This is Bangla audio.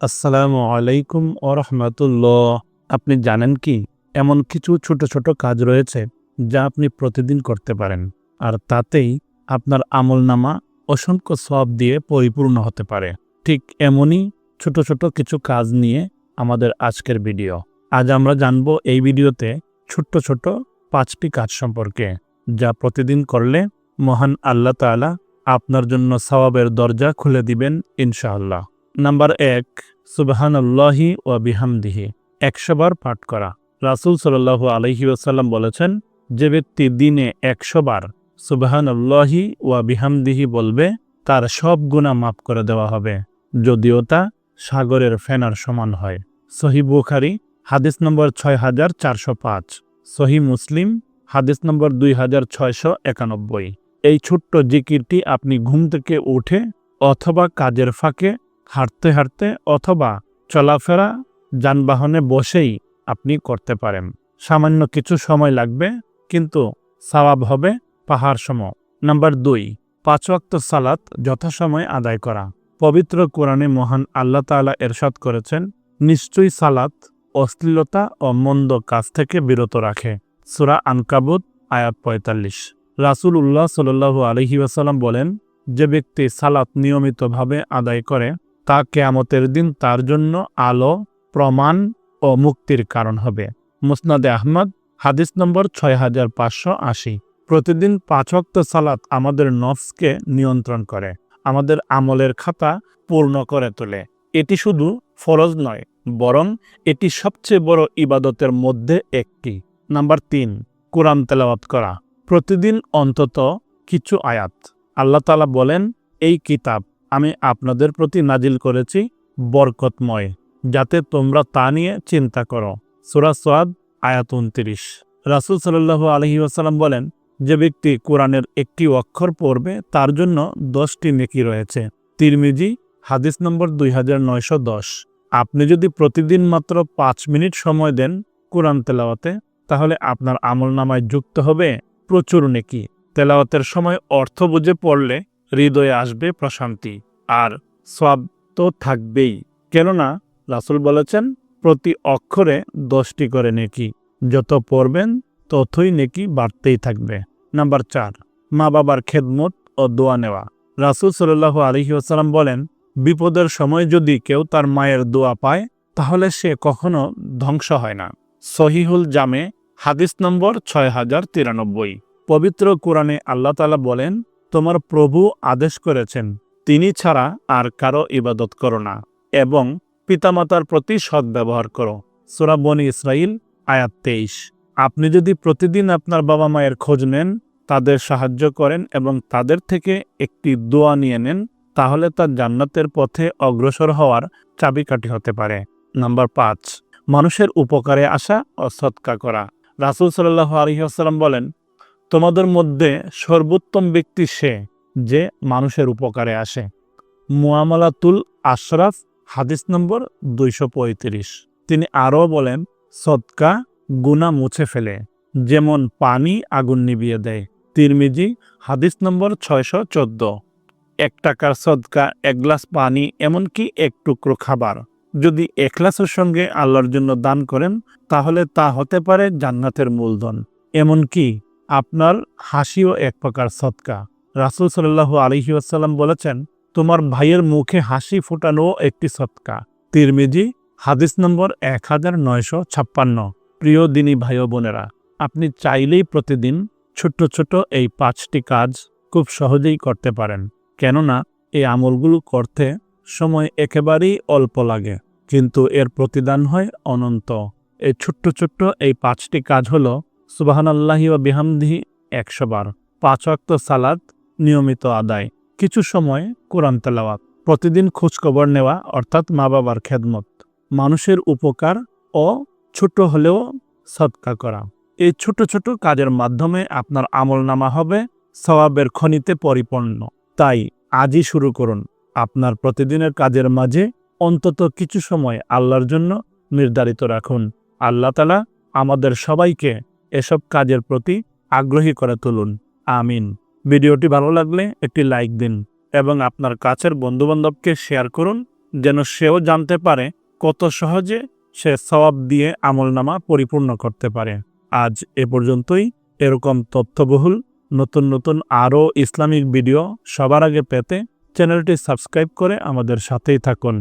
আসসালামু আলাইকুম ওরহমতুল্লাহ। আপনি জানেন কি, এমন কিছু ছোট ছোট কাজ রয়েছে যা আপনি প্রতিদিন করতে পারেন, আর তাতেই আপনার আমলনামা অসংখ্য সওয়াব দিয়ে পরিপূর্ণ হতে পারে। ঠিক এমনই ছোট ছোট কিছু কাজ নিয়ে আমাদের আজকের ভিডিও। আজ আমরা জানব এই ভিডিওতে ছোট্ট ছোট 5টি কাজ সম্পর্কে, যা প্রতিদিন করলে মহান আল্লাহ তাআলা আপনার জন্য সওয়াবের দরজা খুলে দিবেন ইনশাআল্লাহ। নাম্বার 1, সুবহানাল্লাহি ওয়া বিহামদিহি 100 বার পাঠ করা। রাসূল সাল্লাল্লাহু আলাইহি ওয়াসাল্লাম বলেছেন, যে ব্যক্তি দিনে 100 বার সুবহানাল্লাহি ওয়া বিহামদিহি বলবে, তার সব গুনাহ মাফ করে দেওয়া হবে, যদিও তা সাগরের ফেনার সমান হয়। সহিহ বুখারী হাদিস নম্বর 6405, সহিহ মুসলিম হাদিস নম্বর 2691। এই ছোট্ট জিকিরটি আপনি ঘুম থেকে উঠে অথবা কাজের ফাঁকে, হাঁটতে হাঁটতে অথবা চলাফেরা, যানবাহনে বসেই আপনি করতে পারেন। সামান্য কিছু সময় লাগবে, কিন্তু সওয়াব হবে পাহাড় সম। নাম্বার 2, 5 ওয়াক্ত সালাত যথাসময়ে আদায় করা। পবিত্র কোরআনে মহান আল্লাহ তাআলা ইরশাদ করেছেন, নিশ্চয়ই সালাত অশ্লীলতা ও মন্দ কাজ থেকে বিরত রাখে। সূরা আনকাবুত আয়াত 45। রাসূলুল্লাহ সাল্লাল্লাহু আলাইহি ওয়াসাল্লাম বলেন, যে ব্যক্তি সালাত নিয়মিতভাবে আদায় করে, তা কিয়ামতের দিন তার জন্য আলো, প্রমাণ ও মুক্তির কারণ হবে। মুসনাদে আহমদ হাদিস নম্বর 6580। প্রতিদিন 5 ওয়াক্ত সালাত আমাদের নফসকে নিয়ন্ত্রণ করে, আমাদের আমলের খাতা পূর্ণ করে তোলে। এটি শুধু ফরজ নয়, বরং এটি সবচেয়ে বড় ইবাদতের মধ্যে একটি। নাম্বার 3, কোরআন তেলাওয়াত করা। প্রতিদিন অন্তত কিছু আয়াত। আল্লাহ তাআলা বলেন, এই কিতাব আমি আপনাদের প্রতি নাজিল করেছি বরকতময়, যাতে তোমরা তা নিয়ে চিন্তা করো। সূরা সাদ আয়াত 29। রাসূল সাল্লাল্লাহু আলাইহি ওয়াসাল্লাম বলেন, যে ব্যক্তি কোরআনের একটি অক্ষর পড়বে, তার জন্য 10টি নেকি রয়েছে। তিরমিজি হাদিস নম্বর 2910। আপনি যদি প্রতিদিন মাত্র 5 মিনিট সময় দেন কোরআন তেলাওয়াতে, তাহলে আপনার আমলনামায় যুক্ত হবে প্রচুর নেকি। তেলাওয়াতের সময় অর্থ বুঝে পড়লে হৃদয়ে আসবে প্রশান্তি, আর সওয়াব তো থাকবেই। কেননা রাসূল বলেছেন, প্রতি অক্ষরে 10টি করে নেকি। যত পড়বেন ততই নেকি বাড়তেই থাকবে। নাম্বার 4, মা বাবার খেদমত ও দোয়া নেওয়া। রাসূল সাল্লাল্লাহু আলাইহি ওয়াসাল্লাম বলেন, বিপদের সময় যদি কেউ তার মায়ের দোয়া পায়, তাহলে সে কখনো ধ্বংস হয় না। সহিহুল জামে হাদিস নম্বর 6093। পবিত্র কোরআনে আল্লাহ তাআলা বলেন, তোমার প্রভু আদেশ করেছেন, তিনি ছাড়া আর কারো ইবাদত করো না, এবং পিতামাতার প্রতি সদ্ব্যবহার করো। সূরা বনী ইসরাইল আয়াত 23। আপনি যদি প্রতিদিন আপনার বাবা মায়ের খোঁজ নেন, তাদের সাহায্য করেন এবং তাদের থেকে একটি দোয়া নিয়ে নেন, তাহলে তা জান্নাতের পথে অগ্রসর হওয়ার চাবিকাঠি হতে পারে। নাম্বার 5, মানুষের উপকারে আসা ও সদকা করা। রাসূল সাল্লাল্লাহু আলাইহি ওয়াসাল্লাম বলেন, তোমাদের মধ্যে সর্বোত্তম ব্যক্তি সে, যে মানুষের উপকারে আসে। মুআমালাতুল আশরাফ হাদিস নম্বর 235। তিনি আরও বলেন, সদকা গুনাহ মুছে ফেলে, যেমন পানি আগুন নিভিয়ে দেয়। তিরমিজি হাদিস নম্বর 614। 1 টাকার সদকা, 1 গ্লাস পানি, এমনকি 1 টুকরো খাবার যদি ইখলাসের সঙ্গে আল্লাহর জন্য দান করেন, তাহলে তা হতে পারে জান্নাতের মূলধন। এমনকি আপনার হাসিও এক প্রকার সদকা। রাসূল সাল্লাল্লাহু আলাইহি ওয়াসাল্লাম বলেছেন, তোমার ভাইয়ের মুখে হাসি ফোটানো একটি সদকা। তিরমিজি হাদিস নম্বর 1956। প্রিয় দিনী ভাই ও বোনেরা, আপনি চাইলেই প্রতিদিন ছোট্ট ছোট এই 5টি কাজ খুব সহজেই করতে পারেন। কেননা এই আমলগুলো করতে সময় একেবারেই অল্প লাগে, কিন্তু এর প্রতিদান হয় অনন্ত। এই ছোট্ট ছোট্ট এই 5টি কাজ হলো, সুবহানাল্লাহি ওয়া বিহামদিহি 100 বার, 5 ওয়াক্ত সালাত নিয়মিত আদায়, কিছু সময় কোরআন তেলাওয়াত, প্রতিদিন খোঁজখবর নেওয়া অর্থাৎ মা বাবার খেদমত, মানুষের উপকার ও ছোট হলেও সদকা করা। এই ছোট ছোট কাজের মাধ্যমে আপনার আমলনামা হবে সওয়াবের খনিতে পরিপূর্ণ। তাই আজই শুরু করুন। আপনার প্রতিদিনের কাজের মাঝে অন্তত কিছু সময় আল্লাহর জন্য নির্ধারিত রাখুন। আল্লাহ তাআলা আমাদের সবাইকে এসব কাজের প্রতি আগ্রহী করে তুলুন। আমিন। ভিডিওটি ভালো লাগলে একটি লাইক দিন এবং আপনার কাছের বন্ধুবান্ধবকে শেয়ার করুন যেন সেও জানতে পারে কত সহজে সে সওয়াব দিয়ে আমলনামা পরিপূর্ণ করতে পারে। আজ এ পর্যন্তই। এরকম তথ্যবহুল নতুন নতুন আরও ইসলামিক ভিডিও সবার আগে পেতে চ্যানেলটি সাবস্ক্রাইব করে আমাদের সাথেই থাকুন।